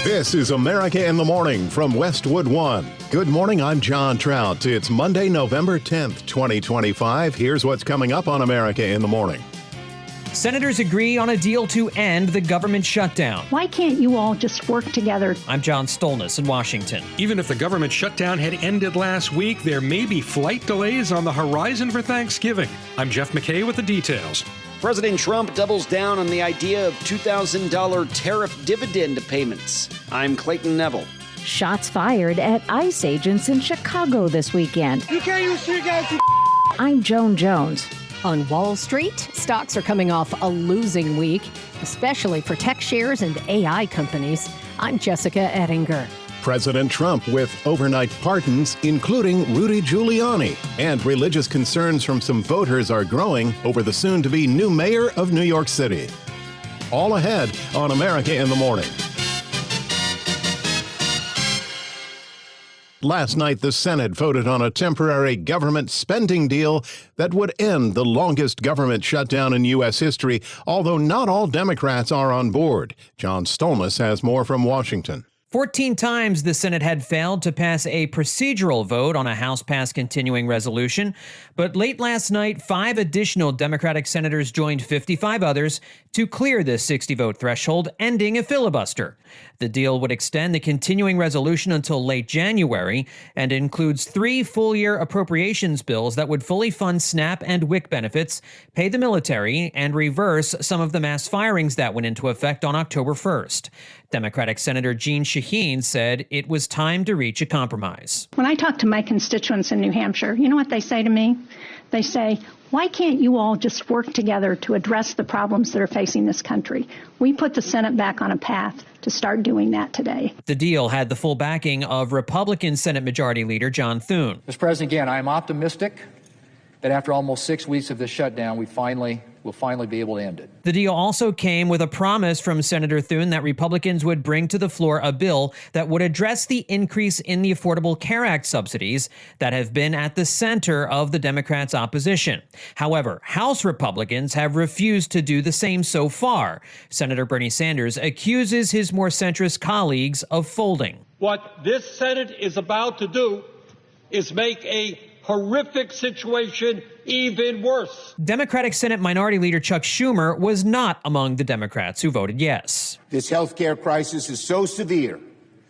This is America in the Morning from Westwood One. Good morning, I'm John Trout. It's Monday, November 10th, 2025. Here's what's coming up on America in the Morning. Senators agree on a deal to end the government shutdown. Why can't you all just work together? I'm John Stolnis in Washington. Even if the government shutdown had ended last week, there may be flight delays on the horizon for Thanksgiving. I'm Jeff McKay with the details. President Trump doubles down on the idea of $2,000 tariff dividend payments. I'm Clayton Neville. Shots fired at ICE agents in Chicago this weekend. You can't use street guys. I'm Joan Jones. On Wall Street, stocks are coming off a losing week, especially for tech shares and AI companies. I'm Jessica Ettinger. President Trump with overnight pardons, including Rudy Giuliani. And religious concerns from some voters are growing over the soon-to-be new mayor of New York City. All ahead on America in the Morning. Last night, the Senate voted on a temporary government spending deal that would end the longest government shutdown in U.S. history, although not all Democrats are on board. John Stolnis has more from Washington. 14 times the Senate had failed to pass a procedural vote on a House-passed continuing resolution, but late last night, 5 additional Democratic senators joined 55 others to clear the 60-vote threshold, ending a filibuster. The deal would extend the continuing resolution until late January and includes 3 full-year appropriations bills that would fully fund SNAP and WIC benefits, pay the military, and reverse some of the mass firings that went into effect on October 1st. Democratic Senator Jeanne Shaheen said it was time to reach a compromise. When I talk to my constituents in New Hampshire, you know what they say to me? They say, why can't you all just work together to address the problems that are facing this country? We put the Senate back on a path to start doing that today. The deal had the full backing of Republican Senate Majority Leader John Thune. Mr. President, again, I am optimistic that after almost 6 weeks of this shutdown, we'll finally be able to end it. The deal also came with a promise from Senator Thune that Republicans would bring to the floor a bill that would address the increase in the Affordable Care Act subsidies that have been at the center of the Democrats' opposition. However, House Republicans have refused to do the same so far. Senator Bernie Sanders accuses his more centrist colleagues of folding. What this Senate is about to do is make a horrific situation even worse. Democratic Senate Minority Leader Chuck Schumer was not among the Democrats who voted yes. This health care crisis is so severe,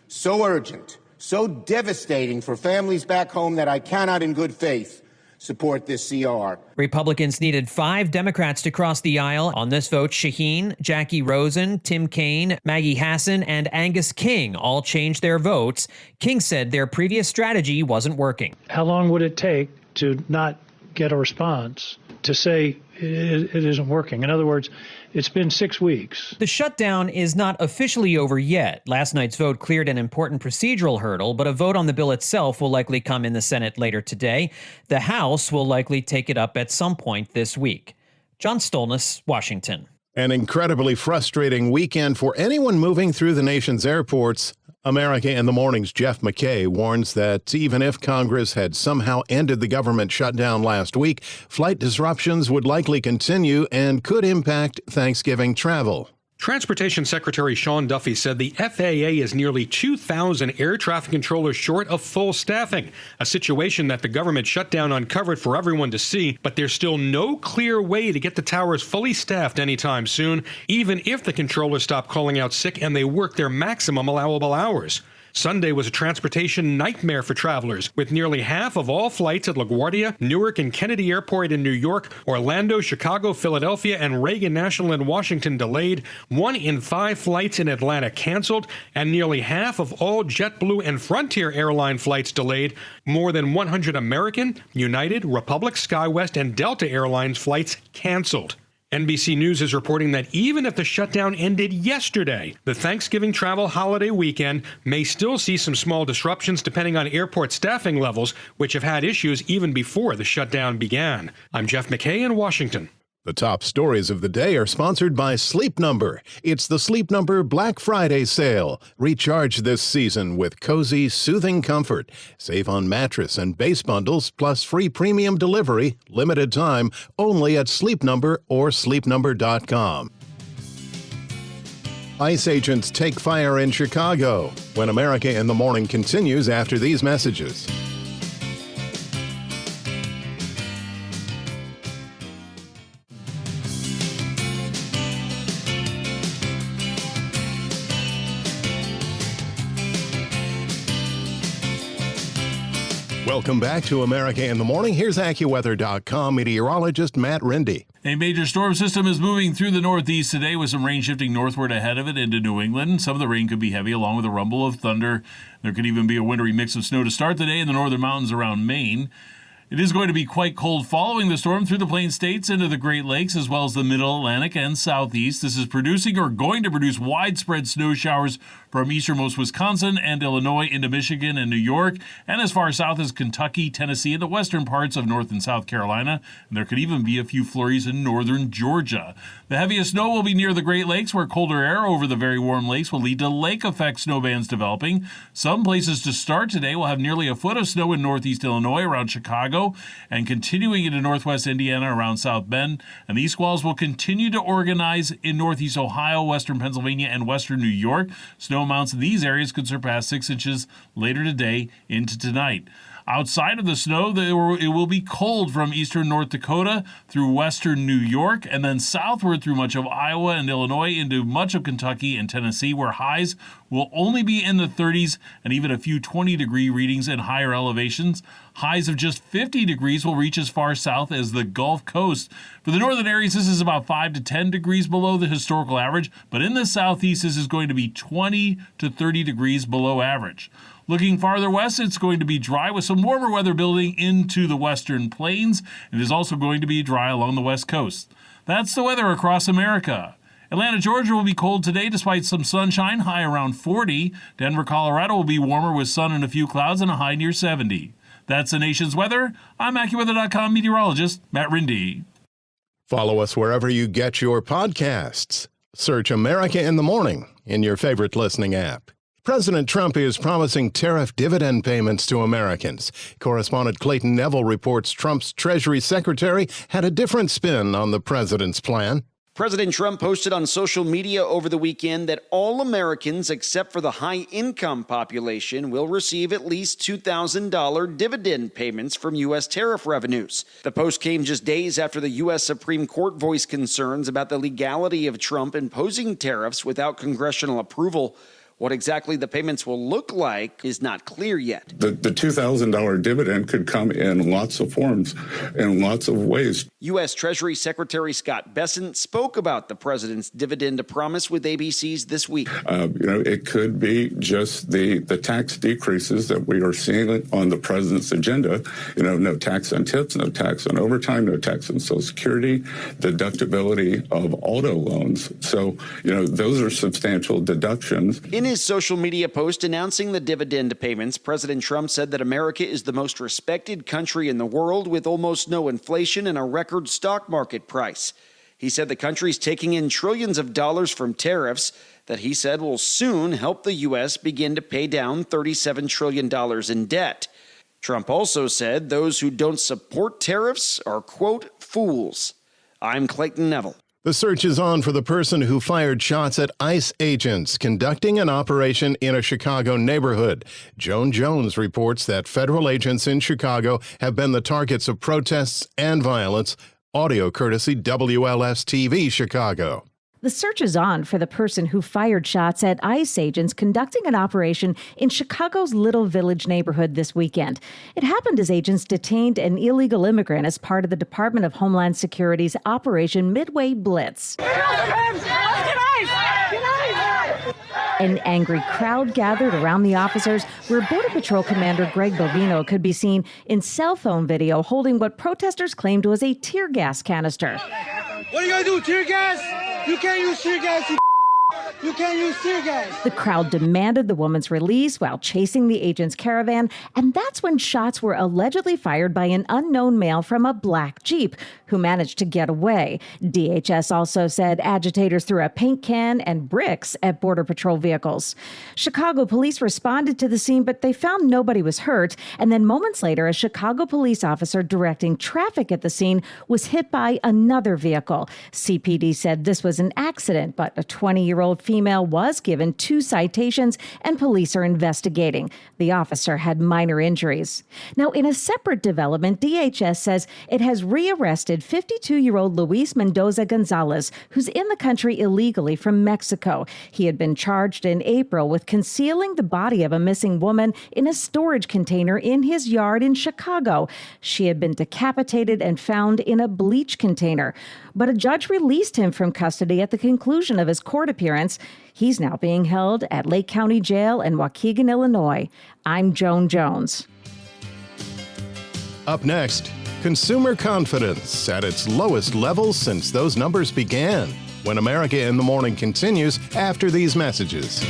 so urgent, so devastating for families back home that I cannot in good faith support this CR. Republicans needed 5 Democrats to cross the aisle. On this vote, Shaheen, Jackie Rosen, Tim Kaine, Maggie Hassan, and Angus King all changed their votes. King said their previous strategy wasn't working. How long would it take to not get a response to say it isn't working? In other words, it's been 6 weeks. The shutdown is not officially over yet. Last night's vote cleared an important procedural hurdle, but a vote on the bill itself will likely come in the Senate later today. The House will likely take it up at some point this week. John Stolnis, Washington. An incredibly frustrating weekend for anyone moving through the nation's airports. America in the Morning's Jeff McKay warns that even if Congress had somehow ended the government shutdown last week, flight disruptions would likely continue and could impact Thanksgiving travel. Transportation Secretary Sean Duffy said the FAA is nearly 2,000 air traffic controllers short of full staffing, a situation that the government shutdown uncovered for everyone to see, but there's still no clear way to get the towers fully staffed anytime soon, even if the controllers stop calling out sick and they work their maximum allowable hours. Sunday was a transportation nightmare for travelers, with nearly half of all flights at LaGuardia, Newark and Kennedy Airport in New York, Orlando, Chicago, Philadelphia, and Reagan National in Washington delayed, 1 in 5 flights in Atlanta canceled, and nearly half of all JetBlue and Frontier airline flights delayed. More than 100 American, United, Republic, SkyWest, and Delta Airlines flights canceled. NBC News is reporting that even if the shutdown ended yesterday, the Thanksgiving travel holiday weekend may still see some small disruptions depending on airport staffing levels, which have had issues even before the shutdown began. I'm Jeff McKay in Washington. The top stories of the day are sponsored by Sleep Number. It's the Sleep Number Black Friday sale. Recharge this season with cozy, soothing comfort. Save on mattress and base bundles, plus free premium delivery, limited time, only at Sleep Number or sleepnumber.com. ICE agents take fire in Chicago. When America in the Morning continues after these messages. Welcome back to America in the Morning. Here's AccuWeather.com meteorologist Matt Rindy. A major storm system is moving through the Northeast today with some rain shifting northward ahead of it into New England. Some of the rain could be heavy along with a rumble of thunder. There could even be a wintry mix of snow to start the day in the northern mountains around Maine. It is going to be quite cold following the storm through the Plain States into the Great Lakes as well as the Middle Atlantic and Southeast. This is producing or going to produce widespread snow showers from easternmost Wisconsin and Illinois into Michigan and New York, and as far south as Kentucky, Tennessee, and the western parts of North and South Carolina. And there could even be a few flurries in northern Georgia. The heaviest snow will be near the Great Lakes, where colder air over the very warm lakes will lead to lake-effect snow bands developing. Some places to start today will have nearly a foot of snow in northeast Illinois around Chicago, and continuing into northwest Indiana around South Bend. And these squalls will continue to organize in northeast Ohio, western Pennsylvania, and western New York. Snow amounts in these areas could surpass 6 inches later today into tonight. Outside of the snow, it will be cold from eastern North Dakota through western New York, and then southward through much of Iowa and Illinois into much of Kentucky and Tennessee, where highs will only be in the 30s and even a few 20-degree readings in higher elevations. Highs of just 50 degrees will reach as far south as the Gulf Coast. For the northern areas, this is about 5 to 10 degrees below the historical average, but in the southeast, this is going to be 20 to 30 degrees below average. Looking farther west, it's going to be dry with some warmer weather building into the western plains. It is also going to be dry along the west coast. That's the weather across America. Atlanta, Georgia will be cold today despite some sunshine, high around 40. Denver, Colorado will be warmer with sun and a few clouds and a high near 70. That's the nation's weather. I'm AccuWeather.com meteorologist Matt Rindy. Follow us wherever you get your podcasts. Search America in the Morning in your favorite listening app. President Trump is promising tariff dividend payments to Americans. Correspondent Clayton Neville reports Trump's Treasury Secretary had a different spin on the president's plan. President Trump posted on social media over the weekend that all Americans except for the high-income population will receive at least $2,000 dividend payments from U.S. tariff revenues. The post came just days after the U.S. Supreme Court voiced concerns about the legality of Trump imposing tariffs without congressional approval. What exactly the payments will look like is not clear yet. The $2,000 dividend could come in lots of forms, in lots of ways. U.S. Treasury Secretary Scott Bessent spoke about the president's dividend promise with ABC's This Week. It could be just the tax decreases that we are seeing on the president's agenda. No tax on tips, no tax on overtime, no tax on Social Security, deductibility of auto loans. So, those are substantial deductions. In his social media post announcing the dividend payments, President Trump said that America is the most respected country in the world with almost no inflation and a record stock market price. He said the country's taking in trillions of dollars from tariffs that he said will soon help the U.S. begin to pay down $37 trillion in debt. Trump also said those who don't support tariffs are, quote, fools. I'm Clayton Neville. The search is on for the person who fired shots at ICE agents conducting an operation in a Chicago neighborhood. Joan Jones reports that federal agents in Chicago have been the targets of protests and violence. Audio courtesy WLS-TV Chicago. The search is on for the person who fired shots at ICE agents conducting an operation in Chicago's Little Village neighborhood this weekend. It happened as agents detained an illegal immigrant as part of the Department of Homeland Security's Operation Midway Blitz. An angry crowd gathered around the officers, where Border Patrol Commander Greg Bovino could be seen in cell phone video holding what protesters claimed was a tear gas canister. What are you going to do, tear gas? You can't use tear gas, you can't use tear gas. The crowd demanded the woman's release while chasing the agent's caravan, and that's when shots were allegedly fired by an unknown male from a black Jeep who managed to get away. DHS also said agitators threw a paint can and bricks at Border Patrol vehicles. Chicago police responded to the scene, but they found nobody was hurt. And then moments later, a Chicago police officer directing traffic at the scene was hit by another vehicle. CPD said this was an accident, but a 20-year-old female female was given 2 citations and police are investigating. The officer had minor injuries. Now, in a separate development, DHS says it has rearrested 52-year-old Luis Mendoza Gonzalez, who's in the country illegally from Mexico. He had been charged in April with concealing the body of a missing woman in a storage container in his yard in Chicago. She had been decapitated and found in a bleach container. But a judge released him from custody at the conclusion of his court appearance. He's now being held at Lake County Jail in Waukegan, Illinois. I'm Joan Jones. Up next, consumer confidence at its lowest level since those numbers began. When America in the Morning continues after these messages.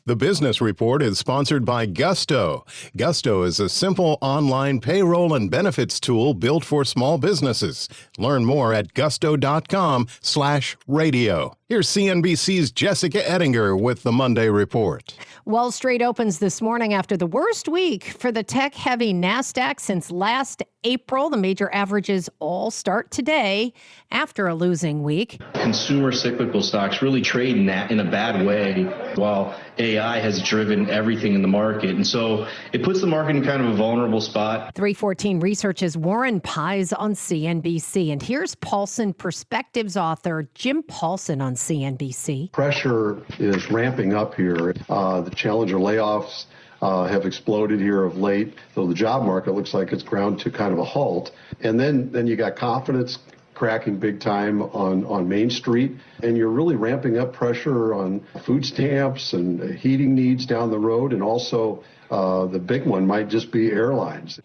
The Business Report is sponsored by Gusto. Gusto is a simple online payroll and benefits tool built for small businesses. Learn more at gusto.com/radio. Here's CNBC's Jessica Ettinger with the Monday Report. Wall Street opens this morning after the worst week for the tech-heavy NASDAQ since last April. The major averages all start today after a losing week. Consumer cyclical stocks really trade in a bad way while AI has driven everything in the market. And so it puts the market in kind of a vulnerable spot. 314 Research's Warren Pies on CNBC. And here's Paulson Perspectives author Jim Paulson on CNBC. Pressure is ramping up here. The Challenger layoffs have exploded here of late, though the job market looks like it's ground to kind of a halt. And then you got confidence cracking big time on Main Street, and you're really ramping up pressure on food stamps and heating needs down the road, and also the big one might just be airlines.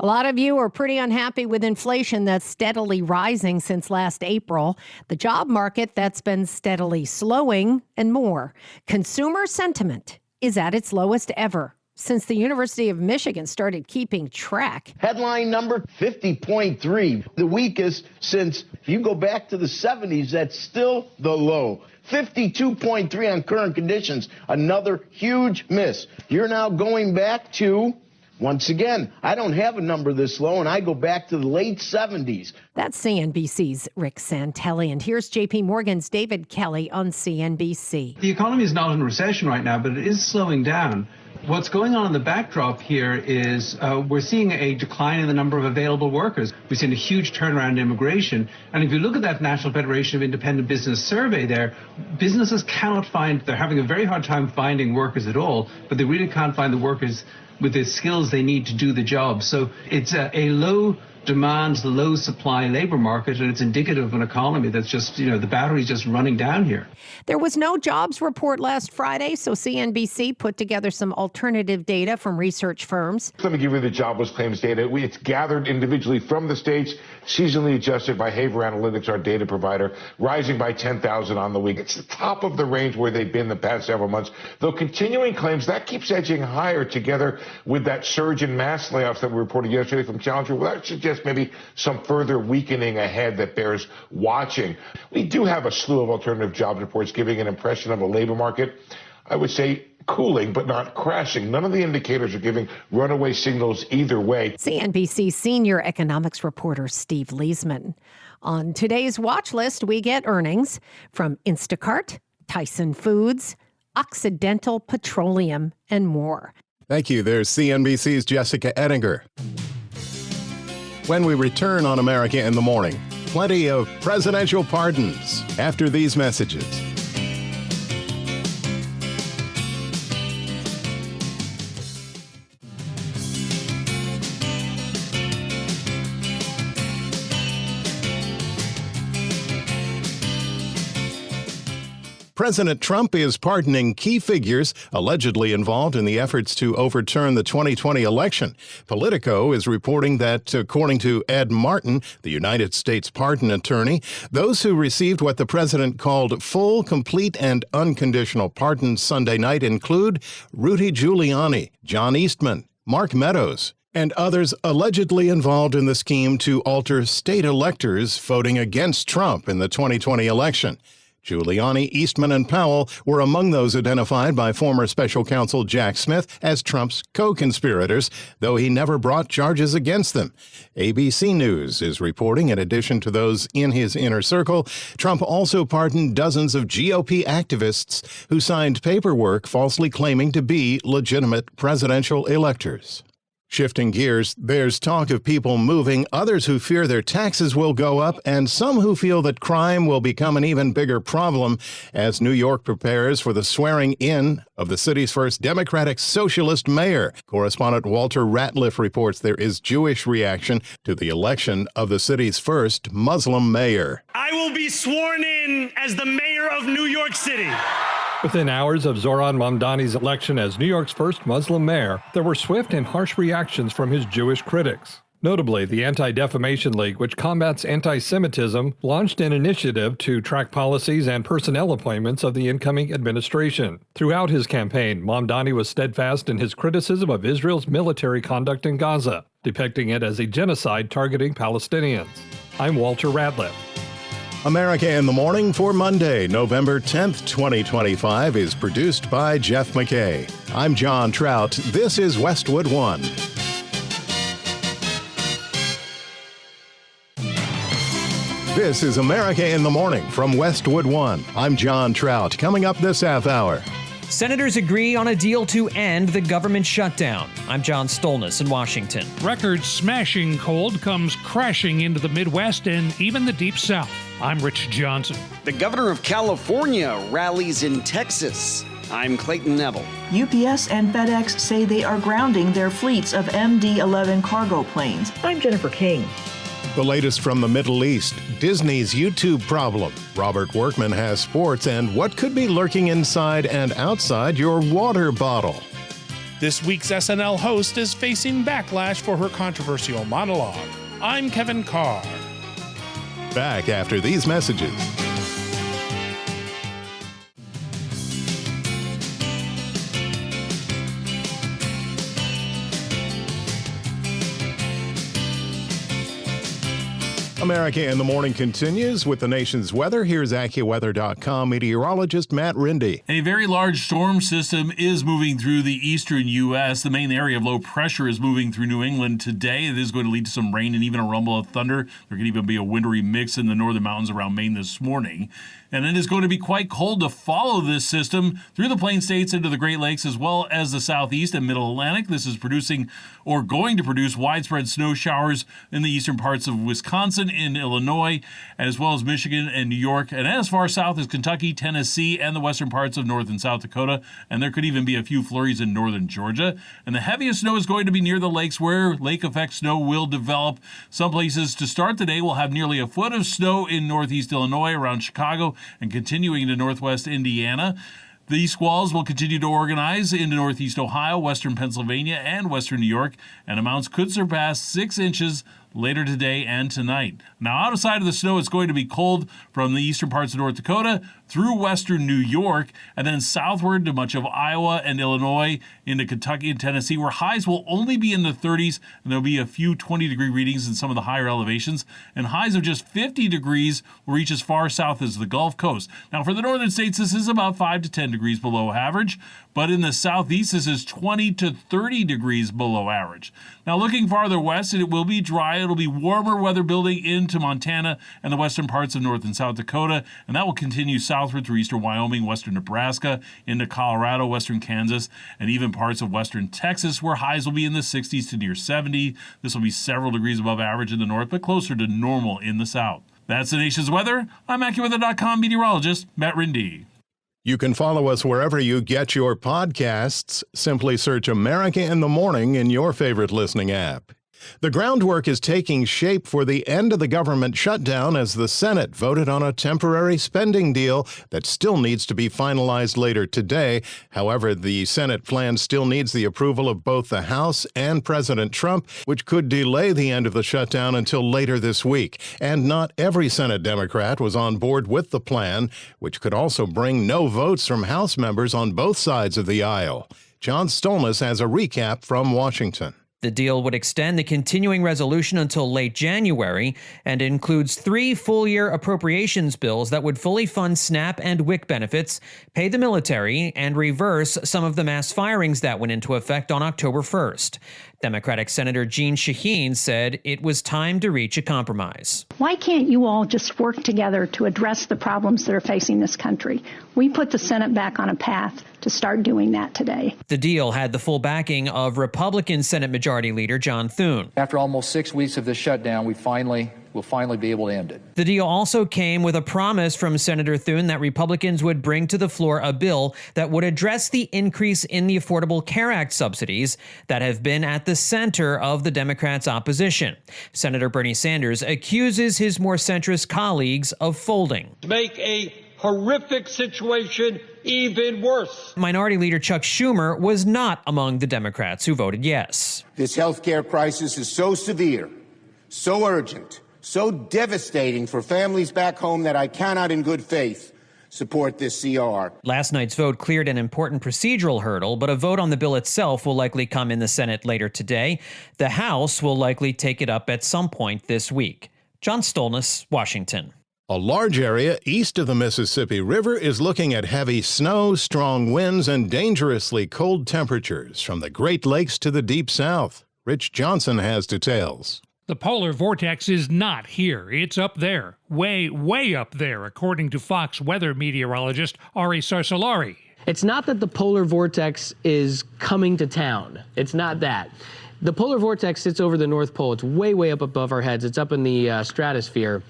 A lot of you are pretty unhappy with inflation that's steadily rising since last April, the job market that's been steadily slowing, and more. Consumer sentiment is at its lowest ever since the University of Michigan started keeping track. Headline number 50.3, the weakest since, if you go back to the 70s, that's still the low. 52.3 on current conditions, another huge miss. You're now going back to, once again, I don't have a number this low, and I go back to the late 70s. That's CNBC's Rick Santelli. And here's JP Morgan's David Kelly on CNBC. The economy is not in a recession right now, but it is slowing down. What's going on in the backdrop here is we're seeing a decline in the number of available workers. We've seen a huge turnaround in immigration. And if you look at that National Federation of Independent Business survey there, businesses cannot find, they're having a very hard time finding workers at all, but they really can't find the workers with the skills they need to do the job. So it's a low demand, low supply labor market, and it's indicative of an economy that's just, the battery's just running down here. There was no jobs report last Friday, so CNBC put together some alternative data from research firms. Let me give you the jobless claims data. It's gathered individually from the states, seasonally adjusted by Haver Analytics, our data provider, rising by 10,000 on the week. It's the top of the range where they've been the past several months. Though continuing claims, that keeps edging higher together with that surge in mass layoffs that we reported yesterday from Challenger. Well, that suggests maybe some further weakening ahead that bears watching. We do have a slew of alternative jobs reports giving an impression of a labor market, I would say, cooling but not crashing. None of the indicators are giving runaway signals either way. CNBC senior economics reporter Steve Leisman. On today's watch list, we get earnings from Instacart, Tyson Foods, Occidental Petroleum, and more. Thank you. There's CNBC's Jessica Ettinger. When we return on America in the Morning, plenty of presidential pardons after these messages. President Trump is pardoning key figures allegedly involved in the efforts to overturn the 2020 election. Politico is reporting that, according to Ed Martin, the United States pardon attorney, those who received what the president called full, complete, and unconditional pardons Sunday night include Rudy Giuliani, John Eastman, Mark Meadows, and others allegedly involved in the scheme to alter state electors voting against Trump in the 2020 election. Giuliani, Eastman, and Powell were among those identified by former special counsel Jack Smith as Trump's co-conspirators, though he never brought charges against them. ABC News is reporting, in addition to those in his inner circle, Trump also pardoned dozens of GOP activists who signed paperwork falsely claiming to be legitimate presidential electors. Shifting gears, there's talk of people moving, others who fear their taxes will go up, and some who feel that crime will become an even bigger problem as New York prepares for the swearing in of the city's first Democratic Socialist mayor. Correspondent Walter Ratliff reports there is Jewish reaction to the election of the city's first Muslim mayor. I will be sworn in as the mayor of New York City. Within hours of Zohran Mamdani's election as New York's first Muslim mayor, there were swift and harsh reactions from his Jewish critics. Notably, the Anti-Defamation League, which combats anti-Semitism, launched an initiative to track policies and personnel appointments of the incoming administration. Throughout his campaign, Mamdani was steadfast in his criticism of Israel's military conduct in Gaza, depicting it as a genocide targeting Palestinians. I'm Walter Ratliff. America in the Morning for Monday, November 10th, 2025 is produced by Jeff McKay. I'm John Trout. This is Westwood One. This is America in the Morning from Westwood One. I'm John Trout. Coming up this half hour. Senators agree on a deal to end the government shutdown. I'm John Stolnis in Washington. Record-smashing cold comes crashing into the Midwest and even the Deep South. I'm Rich Johnson. The governor of California rallies in Texas. I'm Clayton Neville. UPS and FedEx say they are grounding their fleets of MD-11 cargo planes. I'm Jennifer King. The latest from the Middle East, Disney's YouTube problem. Robert Workman has sports and what could be lurking inside and outside your water bottle. This week's SNL host is facing backlash for her controversial monologue. I'm Kevin Carr. Back after these messages. America in the Morning continues with the nation's weather. Here's AccuWeather.com meteorologist Matt Rindy. A very large storm system is moving through the eastern U.S. The main area of low pressure is moving through New England today. It is going to lead to some rain and even a rumble of thunder. There could even be a wintry mix in the northern mountains around Maine this morning. And it is going to be quite cold to follow this system through the Plain States into the Great Lakes as well as the southeast and middle Atlantic. This is producing or going to produce widespread snow showers in the eastern parts of Wisconsin, in Illinois, as well as Michigan and New York, and as far south as Kentucky, Tennessee, and the western parts of North and South Dakota. And there could even be a few flurries in northern Georgia. And the heaviest snow is going to be near the lakes where lake effect snow will develop. Some places to start the day will have nearly a foot of snow in northeast Illinois around Chicago and continuing to northwest Indiana. These squalls will continue to organize into northeast Ohio, western Pennsylvania, and western New York, and amounts could surpass 6 inches later today and tonight. Now, outside of the snow, it's going to be cold from the eastern parts of North Dakota through western New York, and then southward to much of Iowa and Illinois, into Kentucky and Tennessee, where highs will only be in the 30s, and there'll be a few 20-degree readings in some of the higher elevations, and highs of just 50 degrees will reach as far south as the Gulf Coast. Now, for the northern states, this is about 5 to 10 degrees below average, but in the southeast, this is 20 to 30 degrees below average. Now, looking farther west, it will be dry. It'll be warmer weather building into Montana and the western parts of North and South Dakota, and that will continue southward through eastern Wyoming, western Nebraska, into Colorado, western Kansas, and even parts of western Texas, where highs will be in the 60s to near 70. This will be several degrees above average in the north, but closer to normal in the south. That's the nation's weather. I'm AccuWeather.com meteorologist Matt Rindy. You can follow us wherever you get your podcasts. Simply search America in the Morning in your favorite listening app. The groundwork is taking shape for the end of the government shutdown as the Senate voted on a temporary spending deal that still needs to be finalized later today. However, the Senate plan still needs the approval of both the House and President Trump, which could delay the end of the shutdown until later this week. And not every Senate Democrat was on board with the plan, which could also bring no votes from House members on both sides of the aisle. John Stolnis has a recap from Washington. The deal would extend the continuing resolution until late January and includes 3 full-year appropriations bills that would fully fund SNAP and WIC benefits, pay the military, and reverse some of the mass firings that went into effect on October 1st. Democratic Senator Jeanne Shaheen said it was time to reach a compromise. Why can't you all just work together to address the problems that are facing this country? We put the Senate back on a path to start doing that today. The deal had the full backing of Republican Senate Majority Leader John Thune. After almost 6 weeks of this shutdown, we'll finally be able to end it. The deal also came with a promise from Senator Thune that Republicans would bring to the floor a bill that would address the increase in the Affordable Care Act subsidies that have been at the center of the Democrats' opposition. Senator Bernie Sanders accuses his more centrist colleagues of folding. To make a horrific situation even worse. Minority Leader Chuck Schumer was not among the Democrats who voted yes. This health care crisis is so severe, so urgent, so devastating for families back home that I cannot in good faith support this CR. Last night's vote cleared an important procedural hurdle, but a vote on the bill itself will likely come in the Senate later today. The House will likely take it up at some point this week. John Stolnis, Washington. A large area east of the Mississippi River is looking at heavy snow, strong winds, and dangerously cold temperatures from the Great Lakes to the Deep South. Rich Johnson has details. The polar vortex is not here. It's up there. Way, way up there, according to Fox weather meteorologist Ari Sarsalari. It's not that the polar vortex is coming to town. It's not that. The polar vortex sits over the North Pole. It's way, way up above our heads. It's up in the stratosphere.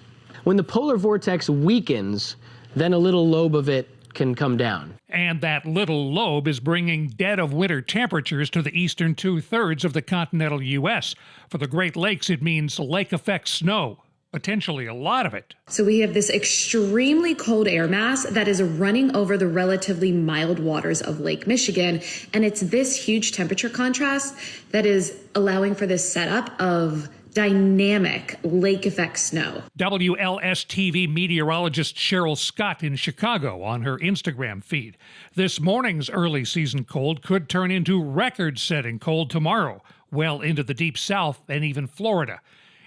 When the polar vortex weakens, then a little lobe of it can come down. And that little lobe is bringing dead of winter temperatures to the eastern 2/3 of the continental U.S. For the Great Lakes, it means lake effect snow, potentially a lot of it. So we have this extremely cold air mass that is running over the relatively mild waters of Lake Michigan. And it's this huge temperature contrast that is allowing for this setup of dynamic lake effect snow. WLS-TV meteorologist Cheryl Scott in Chicago on her Instagram feed. This morning's early season cold could turn into record-setting cold tomorrow, well into the Deep South and even Florida.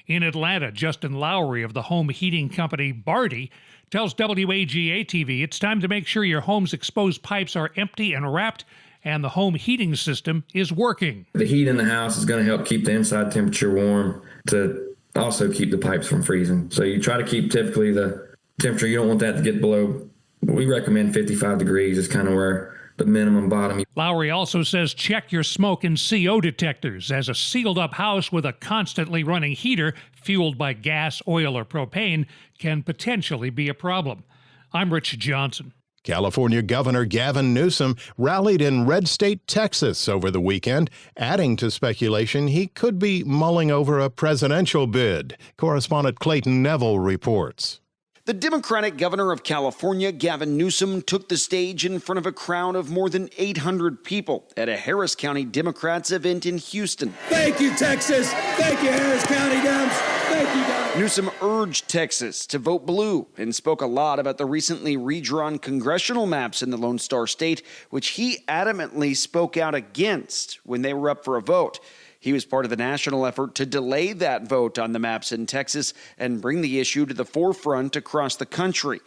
In Atlanta, Justin Lowry of the home heating company Barty tells WAGA-TV it's time to make sure your home's exposed pipes are empty and wrapped and the home heating system is working. The heat in the house is going to help keep the inside temperature warm to also keep the pipes from freezing. So you try to keep typically the temperature, you don't want that to get below, we recommend 55 degrees is kind of where the minimum bottom. Lowry also says check your smoke and CO detectors, as a sealed up house with a constantly running heater fueled by gas, oil, or propane can potentially be a problem. I'm Rich Johnson. California Governor Gavin Newsom rallied in red state Texas over the weekend, adding to speculation he could be mulling over a presidential bid. Correspondent Clayton Neville reports. The Democratic governor of California, Gavin Newsom, took the stage in front of a crowd of more than 800 people at a Harris County Democrats event in Houston. Thank you, Texas. Thank you, Harris County Dems. Thank you, Dems. Newsom urged Texas to vote blue and spoke a lot about the recently redrawn congressional maps in the Lone Star State, which he adamantly spoke out against when they were up for a vote. He was part of the national effort to delay that vote on the maps in Texas and bring the issue to the forefront across the country.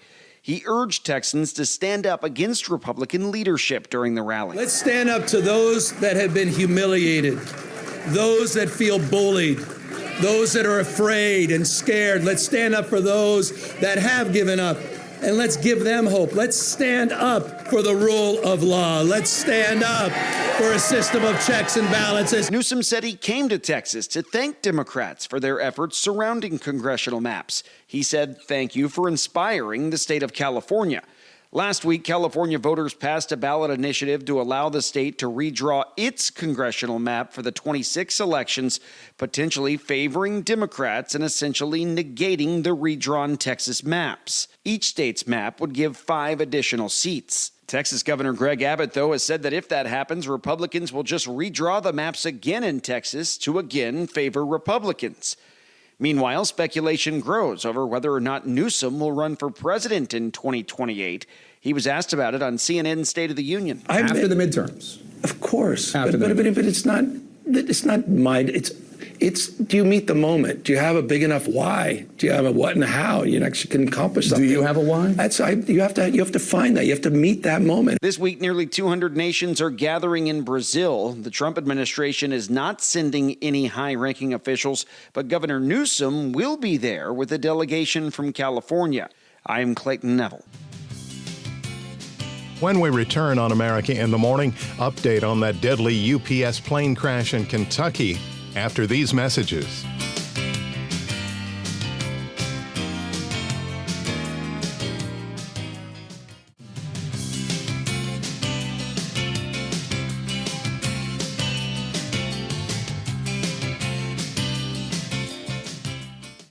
He urged Texans to stand up against Republican leadership during the rally. Let's stand up to those that have been humiliated, those that feel bullied, those that are afraid and scared. Let's stand up for those that have given up, and let's give them hope. Let's stand up for the rule of law. Let's stand up for a system of checks and balances. Newsom said he came to Texas to thank Democrats for their efforts surrounding congressional maps. He said, "Thank you for inspiring the state of California." Last week, California voters passed a ballot initiative to allow the state to redraw its congressional map for the 26 elections, potentially favoring Democrats and essentially negating the redrawn Texas maps. Each state's map would give 5 additional seats. Texas Governor Greg Abbott, though, has said that if that happens, Republicans will just redraw the maps again in Texas to again favor Republicans. Meanwhile, speculation grows over whether or not Newsom will run for president in 2028. He was asked about it on CNN's State of the Union. After the midterms. Of course. But it's not It's not mind. It's do you meet the moment? Do you have a big enough why? Do you have a what and a how? You actually can accomplish something. Do you have a why? You have to find that. You have to meet that moment. This week, nearly 200 nations are gathering in Brazil. The Trump administration is not sending any high-ranking officials, but Governor Newsom will be there with a delegation from California. I'm Clayton Neville. When we return on America in the Morning, update on that deadly UPS plane crash in Kentucky after these messages.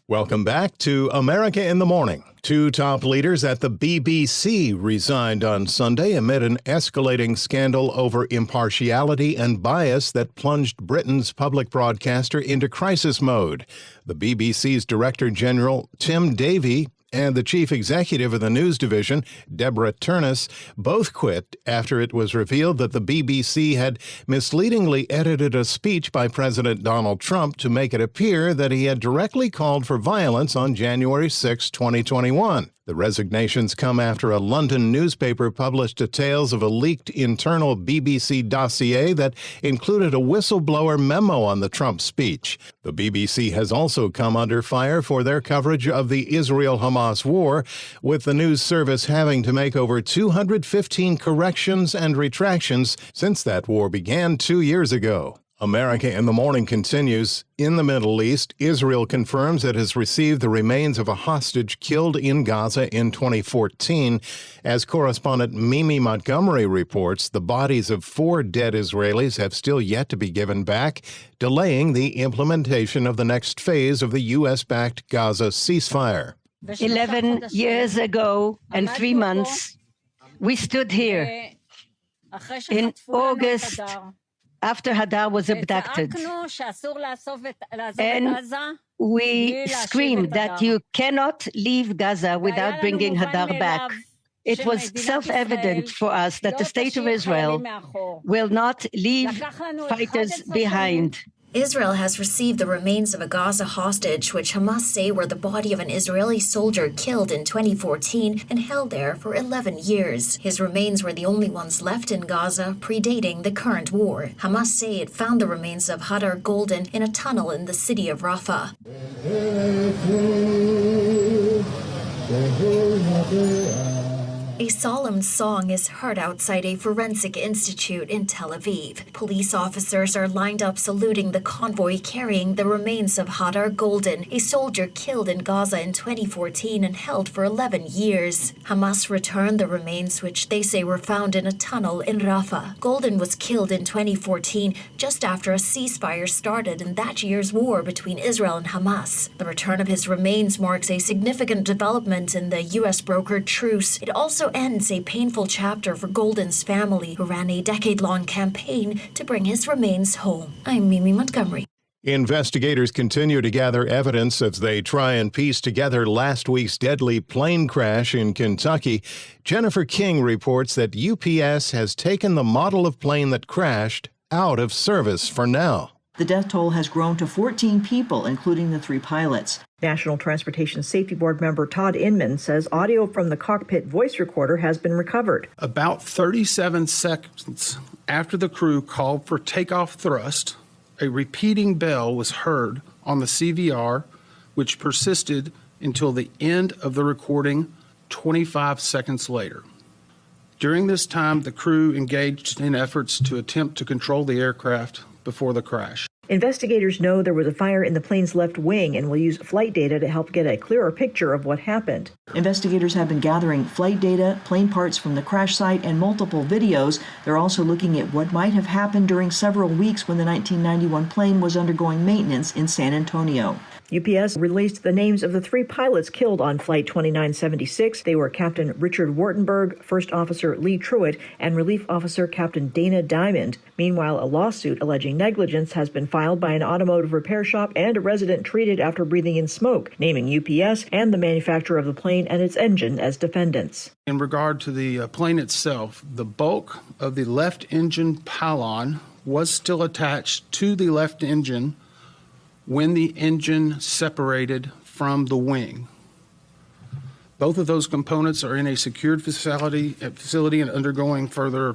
Welcome back to America in the Morning. Two top leaders at the BBC resigned on Sunday amid an escalating scandal over impartiality and bias that plunged Britain's public broadcaster into crisis mode. The BBC's Director General, Tim Davie, and the chief executive of the news division, Deborah Turnus, both quit after it was revealed that the BBC had misleadingly edited a speech by President Donald Trump to make it appear that he had directly called for violence on January 6, 2021. The resignations come after a London newspaper published details of a leaked internal BBC dossier that included a whistleblower memo on the Trump speech. The BBC has also come under fire for their coverage of the Israel-Hamas war, with the news service having to make over 215 corrections and retractions since that war began 2 years ago. America in the Morning continues. In the Middle East, Israel confirms it has received the remains of a hostage killed in Gaza in 2014. As correspondent Mimi Montgomery reports, the bodies of 4 dead Israelis have still yet to be given back, delaying the implementation of the next phase of the U.S.-backed Gaza ceasefire. 11 years ago and 3 months, we stood here in August after Hadar was abducted, and we screamed that you cannot leave Gaza without bringing Hadar back. It was self-evident for us that the state of Israel will not leave fighters behind. Israel has received the remains of a Gaza hostage, which Hamas say were the body of an Israeli soldier killed in 2014 and held there for 11 years. His remains were the only ones left in Gaza, predating the current war. Hamas say it found the remains of Hadar Golden in a tunnel in the city of Rafah. A solemn song is heard outside a forensic institute in Tel Aviv. Police officers are lined up saluting the convoy carrying the remains of Hadar Golden, a soldier killed in Gaza in 2014 and held for 11 years. Hamas returned the remains, which they say were found in a tunnel in Rafah. Golden was killed in 2014, just after a ceasefire started in that year's war between Israel and Hamas. The return of his remains marks a significant development in the U.S.-brokered truce. It also ends a painful chapter for Golden's family, who ran a decade-long campaign to bring his remains home. I'm Mimi Montgomery. Investigators continue to gather evidence as they try and piece together last week's deadly plane crash in Kentucky. Jennifer King reports that UPS has taken the model of plane that crashed out of service for now. The death toll has grown to 14 people, including the 3 pilots. National Transportation Safety Board member Todd Inman says audio from the cockpit voice recorder has been recovered. About 37 seconds after the crew called for takeoff thrust, a repeating bell was heard on the CVR, which persisted until the end of the recording 25 seconds later. During this time, the crew engaged in efforts to attempt to control the aircraft before the crash. Investigators know there was a fire in the plane's left wing and will use flight data to help get a clearer picture of what happened. Investigators have been gathering flight data, plane parts from the crash site, and multiple videos. They're also looking at what might have happened during several weeks when the 1991 plane was undergoing maintenance in San Antonio. UPS released the names of the 3 pilots killed on Flight 2976. They were Captain Richard Wartenberg, First Officer Lee Truitt, and Relief Officer Captain Dana Diamond. Meanwhile, a lawsuit alleging negligence has been filed by an automotive repair shop and a resident treated after breathing in smoke, naming UPS and the manufacturer of the plane and its engine as defendants. In regard to the plane itself, the bulk of the left engine pylon was still attached to the left engine when the engine separated from the wing. Both of those components are in a secured facility and undergoing further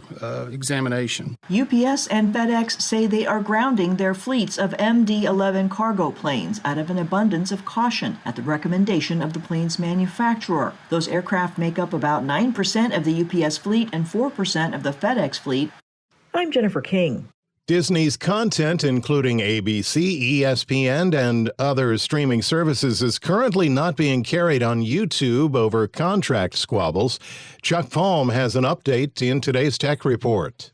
examination. UPS and FedEx say they are grounding their fleets of MD-11 cargo planes out of an abundance of caution at the recommendation of the plane's manufacturer. Those aircraft make up about 9% of the UPS fleet and 4% of the FedEx fleet. I'm Jennifer King. Disney's content, including ABC, ESPN, and other streaming services, is currently not being carried on YouTube over contract squabbles. Chuck Palm has an update in today's Tech Report.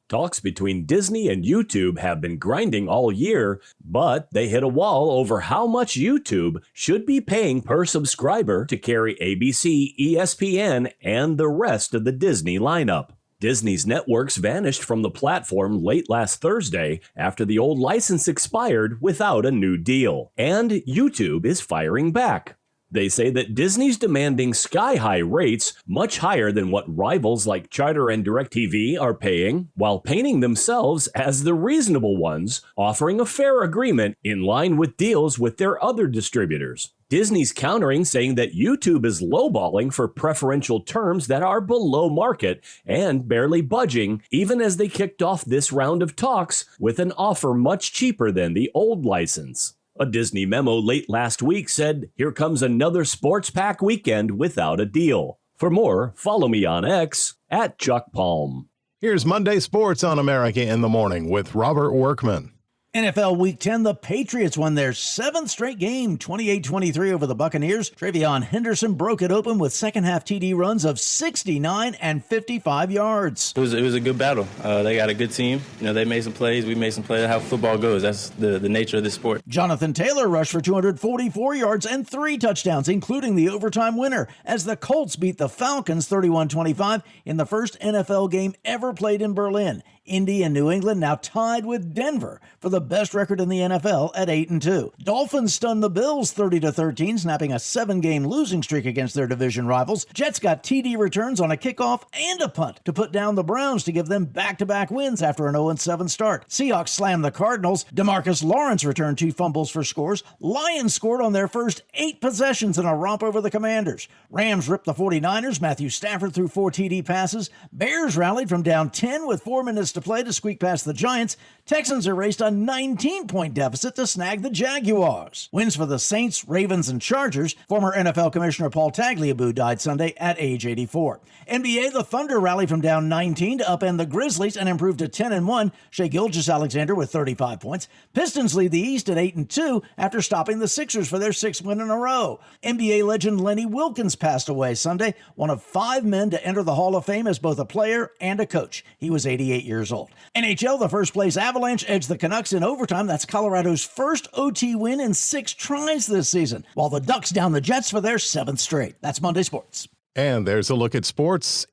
Talks between Disney and YouTube have been grinding all year, but they hit a wall over how much YouTube should be paying per subscriber to carry ABC, ESPN, and the rest of the Disney lineup. Disney's networks vanished from the platform late last Thursday after the old license expired without a new deal. And YouTube is firing back. They say that Disney's demanding sky-high rates, much higher than what rivals like Charter and DirecTV are paying, while painting themselves as the reasonable ones, offering a fair agreement in line with deals with their other distributors. Disney's countering, saying that YouTube is lowballing for preferential terms that are below market and barely budging, even as they kicked off this round of talks with an offer much cheaper than the old license. A Disney memo late last week said, "Here comes another sports pack weekend without a deal." For more, follow me on X at Chuck Palm. Here's Monday Sports on America in the Morning with Robert Workman. NFL Week 10, the Patriots won their 7th straight game, 28-23 over the Buccaneers. Travion Henderson broke it open with second-half TD runs of 69 and 55 yards. It was a good battle. They got a good team. They made some plays. We made some plays. How football goes. That's the nature of this sport. Jonathan Taylor rushed for 244 yards and 3 touchdowns, including the overtime winner, as the Colts beat the Falcons 31-25 in the first NFL game ever played in Berlin. Indy and New England now tied with Denver for the best record in the NFL at 8-2. Dolphins stunned the Bills 30-13, snapping a 7-game losing streak against their division rivals. Jets got TD returns on a kickoff and a punt to put down the Browns to give them back-to-back wins after an 0-7 start. Seahawks slammed the Cardinals. DeMarcus Lawrence returned 2 fumbles for scores. Lions scored on their first 8 possessions in a romp over the Commanders. Rams ripped the 49ers. Matthew Stafford threw 4 TD passes. Bears rallied from down 10 with 4 minutes to play to squeak past the Giants. Texans erased a 19-point deficit to snag the Jaguars. Wins for the Saints, Ravens, and Chargers. Former NFL Commissioner Paul Tagliabue died Sunday at age 84. NBA, the Thunder rallied from down 19 to upend the Grizzlies and improved to 10-1. Shai Gilgeous-Alexander with 35 points. Pistons lead the East at 8-2 after stopping the Sixers for their 6th win in a row. NBA legend Lenny Wilkins passed away Sunday, one of 5 men to enter the Hall of Fame as both a player and a coach. He was 88 years old. NHL, the first-place Avalanche edged the Canucks in overtime. That's Colorado's first OT win in 6 tries this season, while the Ducks down the Jets for their 7th straight. That's Monday Sports. And there's a look at sports.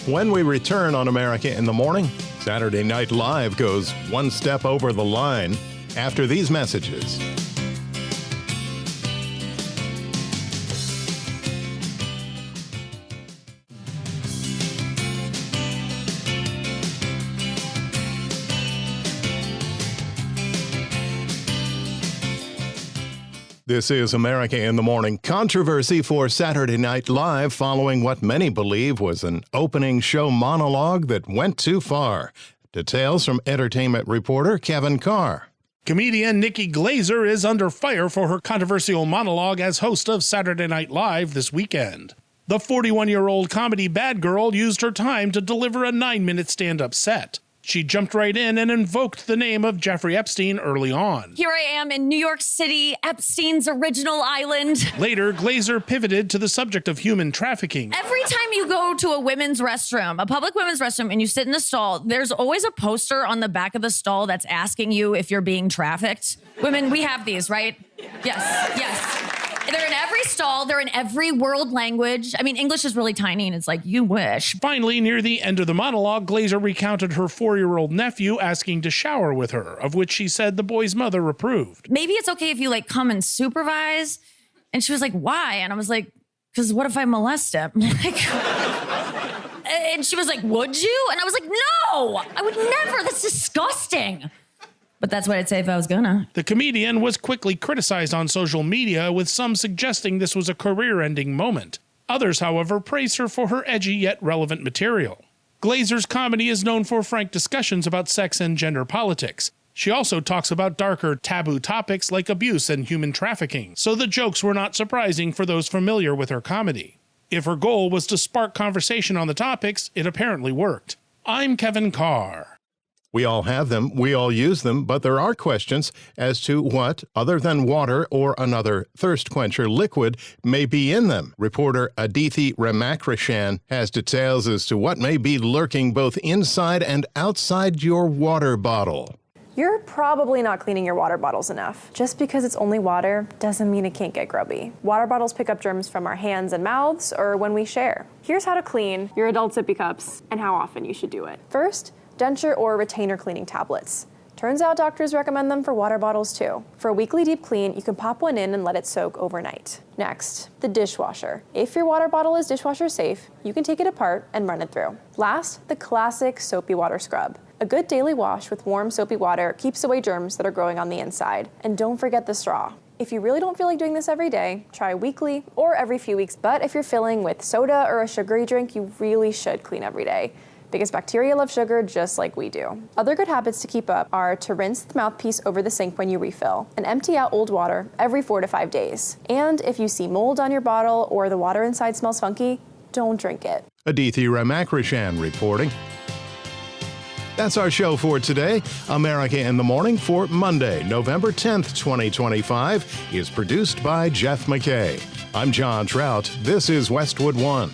When we return on America in the Morning, Saturday Night Live goes one step over the line after these messages. This is America in the Morning. Controversy for Saturday Night Live following what many believe was an opening show monologue that went too far. Details from entertainment reporter Kevin Carr. Comedian Nikki Glazer is under fire for her controversial monologue as host of Saturday Night Live this weekend. The 41-year-old comedy bad girl used her time to deliver a 9-minute stand-up set. She jumped right in and invoked the name of Jeffrey Epstein early on. Here I am in New York City, Epstein's original island. Later, Glazer pivoted to the subject of human trafficking. Every time you go to a women's restroom, a public women's restroom, and you sit in a stall, there's always a poster on the back of the stall that's asking you if you're being trafficked. Women, we have these, right? Yes, yes. They're in every stall. They're in every world language. I mean, English is really tiny, and it's like, you wish. Finally, near the end of the monologue, Glazer recounted her 4-year-old nephew asking to shower with her, of which she said the boy's mother approved. Maybe it's okay if you, come and supervise. And she was like, why? And I was like, because what if I molest him? And she was like, would you? And I was like, no, I would never. That's disgusting. But that's what I'd say if I was gonna. The comedian was quickly criticized on social media, with some suggesting this was a career-ending moment. Others, however, praised her for her edgy yet relevant material. Glazer's comedy is known for frank discussions about sex and gender politics. She also talks about darker, taboo topics like abuse and human trafficking, so the jokes were not surprising for those familiar with her comedy. If her goal was to spark conversation on the topics, it apparently worked. I'm Kevin Carr. We all have them, we all use them, but there are questions as to what, other than water or another thirst quencher liquid, may be in them. Reporter Aditi Ramakrishan has details as to what may be lurking both inside and outside your water bottle. You're probably not cleaning your water bottles enough. Just because it's only water doesn't mean it can't get grubby. Water bottles pick up germs from our hands and mouths or when we share. Here's how to clean your adult sippy cups and how often you should do it. First, denture or retainer cleaning tablets. Turns out doctors recommend them for water bottles too. For a weekly deep clean, you can pop one in and let it soak overnight. Next, the dishwasher. If your water bottle is dishwasher safe, you can take it apart and run it through. Last, the classic soapy water scrub. A good daily wash with warm soapy water keeps away germs that are growing on the inside. And don't forget the straw. If you really don't feel like doing this every day, try weekly or every few weeks. But if you're filling with soda or a sugary drink, you really should clean every day, because bacteria love sugar just like we do. Other good habits to keep up are to rinse the mouthpiece over the sink when you refill and empty out old water every 4 to 5 days. And if you see mold on your bottle or the water inside smells funky, don't drink it. Aditi Ramakrishan reporting. That's our show for today. America in the Morning for Monday, November 10th, 2025 is produced by Jeff McKay. I'm John Trout. This is Westwood One.